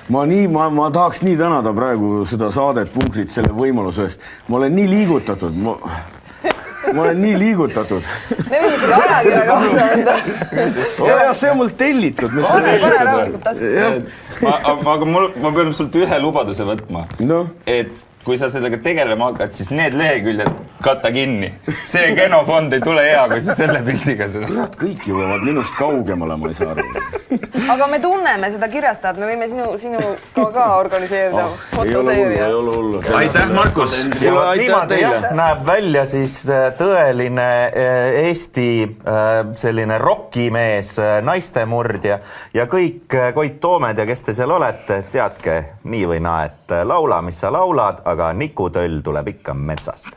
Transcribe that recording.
ma tahaks nii tänada praegu seda saadet Punkrit selle võimaluse eest. Ma olen nii liigutatud. Ma olen nii liigutatud. Me võime selle ajakirja kaasa võtta. Ja see on mul tellitud. Pane rahulikult taskusse. Aga ma pean sult ühe lubaduse võtma. Et kui sa sellega tegelema hakkad, siis need leheküljed katta kinni. See genofond ei tule hea, kui sa selle pildiga seda saad. Kõik jõuavad minust kaugemale, ma ei saa aru. Aga me tunneme seda kirjastajat, me võime sinu ka organiseerida fotoseeria. Ei ole hullu. Aitäh, Markus! Niimoodi näeb välja siis tõeline Eesti selline rockimees, naistemurdja ja kõik Koit Toomed ja kes te seal olete, teadke nii või naa, et laula, mis sa laulad, aga nikutöll tuleb ikka metsast.